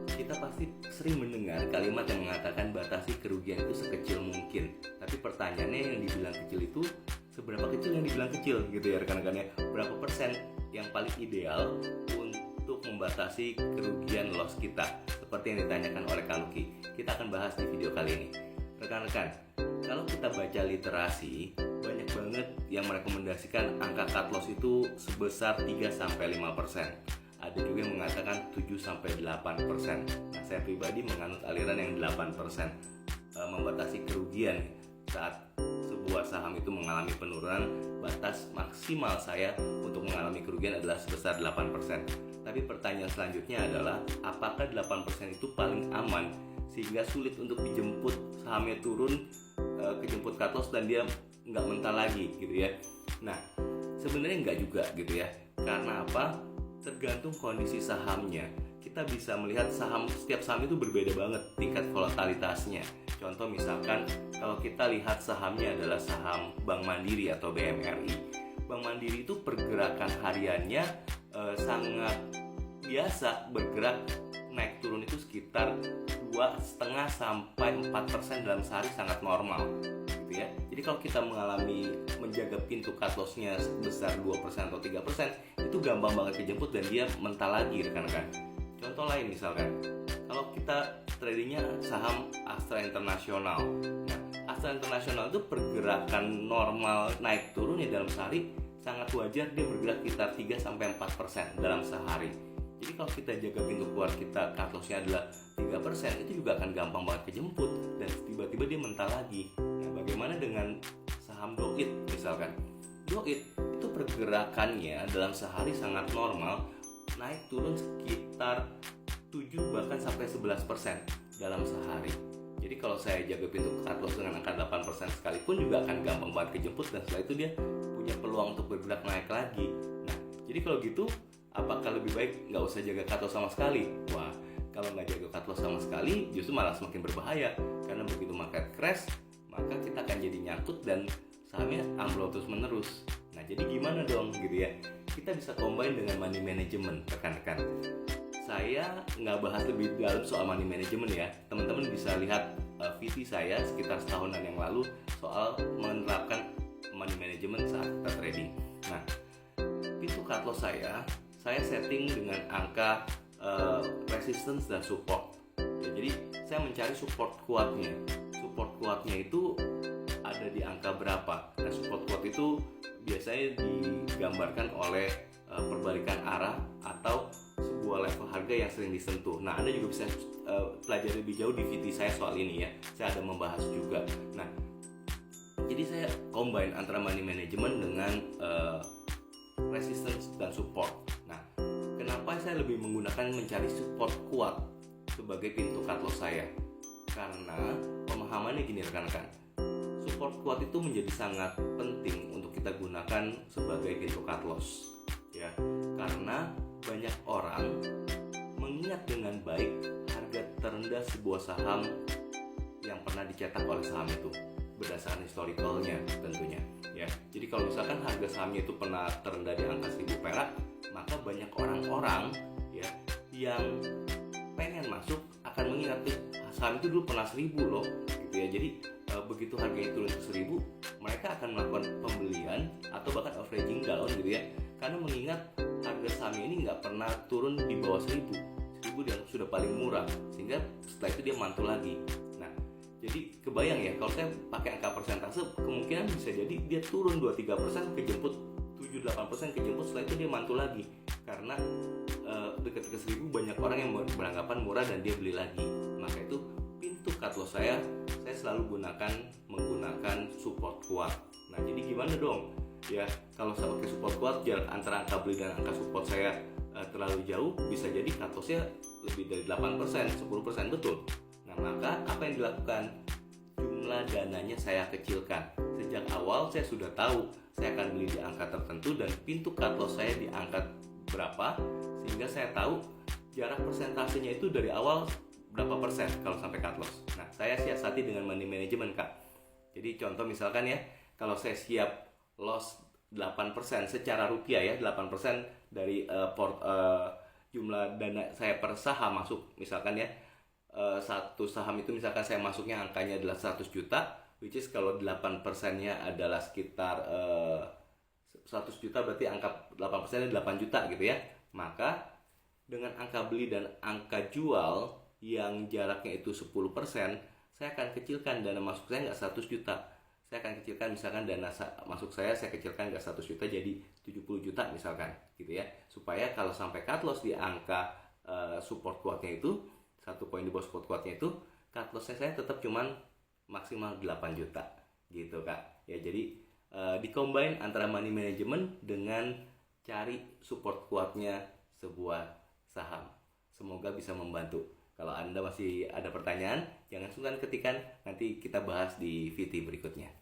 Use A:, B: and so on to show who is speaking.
A: Kita pasti sering mendengar kalimat yang mengatakan batasi kerugian itu sekecil mungkin. Tapi pertanyaannya, yang dibilang kecil itu seberapa kecil yang dibilang kecil gitu ya rekan-rekan ya? Berapa persen yang paling ideal untuk membatasi kerugian loss kita? Seperti yang ditanyakan oleh Kaluki. Kita akan bahas di video kali ini. Rekan-rekan, kalau kita baca literasi, banyak banget yang merekomendasikan angka cut loss itu sebesar 3-5%. Ada juga yang mengatakan 7-8%. Nah, saya pribadi menganut aliran yang 8%, membatasi kerugian saat sebuah saham itu mengalami penurunan. Batas maksimal saya untuk mengalami kerugian adalah sebesar 8%. Tapi pertanyaan selanjutnya adalah, apakah 8% itu paling aman sehingga sulit untuk dijemput sahamnya turun, kejemput cut loss dan dia nggak mental lagi gitu ya? Nah, sebenarnya nggak juga gitu ya. Karena apa? Tergantung kondisi sahamnya. Kita bisa melihat setiap saham itu berbeda banget tingkat volatilitasnya. Contoh misalkan kalau kita lihat sahamnya adalah saham Bank Mandiri atau BMRI. Bank Mandiri itu pergerakan hariannya sangat biasa, bergerak naik turun itu sekitar 2,5-4% dalam sehari, sangat normal gitu ya. Jadi kalau kita menjaga pintu cut loss-nya sebesar 2% atau 3%, itu gampang banget kejemput dan dia mental lagi rekan-rekan. Contoh lain misalkan, kalau kita tradingnya saham Astra International. Nah, Astra International itu pergerakan normal naik turun ya dalam sehari sangat wajar, dia bergerak sekitar 3-4% dalam sehari. Jadi kalau kita jaga pintu keluar kita cut loss-nya adalah 3%, itu juga akan gampang banget kejemput dan tiba-tiba dia mental lagi. Nah, bagaimana dengan saham Doit misalkan? Doit itu pergerakannya dalam sehari sangat normal, naik turun sekitar 7 bahkan sampai 11% dalam sehari. Jadi kalau saya jaga pintu cut loss dengan angka 8% sekalipun juga akan gampang banget kejemput, dan setelah itu dia punya peluang untuk bergerak naik lagi. Nah, jadi kalau gitu apakah lebih baik nggak usah jaga cut loss sama sekali? Wah, kalau nggak jaga cut loss sama sekali justru malah semakin berbahaya, karena begitu market crash maka kita akan jadi nyangkut dan sahamnya ambrol terus menerus. Nah, jadi gimana dong gitu ya? Kita bisa combine dengan money management rekan-rekan. Saya nggak bahas lebih dalam soal money management ya. Teman-teman bisa lihat VT saya sekitar setahunan yang lalu soal menerapkan money management saat kita trading. Nah, pintu cut loss saya setting dengan angka resistance dan support ya, jadi saya mencari support kuatnya. Support kuatnya itu ada di angka berapa? Nah, support kuat itu biasanya digambarkan oleh perbalikan arah atau sebuah level harga yang sering disentuh. Nah, Anda juga bisa pelajari lebih jauh di VT saya soal ini ya. Saya ada membahas juga. Nah, jadi saya combine antara money management dengan resistance dan support. Nah, kenapa saya lebih menggunakan mencari support kuat sebagai pintu cut loss saya? Karena pemahamannya gini rekan-rekan, support kuat itu menjadi sangat penting untuk kita gunakan sebagai pintu cut loss ya, karena banyak orang mengingat dengan baik harga terendah sebuah saham yang pernah dicetak oleh saham itu berdasarkan historicalnya tentunya ya. Jadi kalau misalkan harga sahamnya itu pernah terendah di angka 1.000 perak, maka banyak orang-orang ya yang pengen masuk akan mengingat saham itu dulu pernah 1.000 loh gitu ya. Jadi begitu harganya turun ke 1.000, mereka akan melakukan pembelian atau bahkan averaging down gitu ya, karena mengingat harga sahamnya ini nggak pernah turun di bawah 1.000 dianggap sudah paling murah, sehingga setelah itu dia mantul lagi. Nah, jadi kebayang ya, kalau saya pakai angka persentase, kemungkinan bisa jadi dia turun 2-3%, kejemput 7-8%, kejemput, setelah itu dia mantul lagi, karena dekat ke 1.000 banyak orang yang beranggapan murah dan dia beli lagi. Maka itu pintu cut loss saya selalu menggunakan support kuat. Nah, jadi gimana dong ya, kalau saya pakai support kuat, jarak antara angka beli dan angka support saya terlalu jauh, bisa jadi cut loss-nya lebih dari 8%, 10%, betul. Nah, maka apa yang dilakukan? Jumlah dananya saya kecilkan. Sejak awal saya sudah tahu saya akan beli di angka tertentu dan pintu cut loss saya di angka berapa, sehingga saya tahu jarak persentasenya itu dari awal berapa persen kalau sampai cut loss. Nah, saya siasati dengan money management, Kak. Jadi contoh misalkan ya, kalau saya siap loss 8% secara rupiah ya, 8% dari jumlah dana saya per saham masuk, misalkan ya, satu saham itu misalkan saya masuknya angkanya adalah 100 juta, which is kalau 8%-nya adalah sekitar 100 juta, berarti angka 8%-nya 8 juta gitu ya. Maka dengan angka beli dan angka jual yang jaraknya itu 10%, saya akan kecilkan dana masuk saya nggak 100 juta. Saya akan kecilkan, misalkan dana masuk saya kecilkan nggak 100 juta jadi 70 juta misalkan gitu ya. Supaya kalau sampai cut loss di angka support kuatnya itu, satu poin di bawah support kuatnya itu, cut lossnya saya tetap cuman maksimal 8 juta gitu Kak. Ya jadi di-combine antara money management dengan cari support kuatnya sebuah saham. Semoga bisa membantu. Kalau Anda masih ada pertanyaan, jangan sungkan ketikkan, nanti kita bahas di VT berikutnya.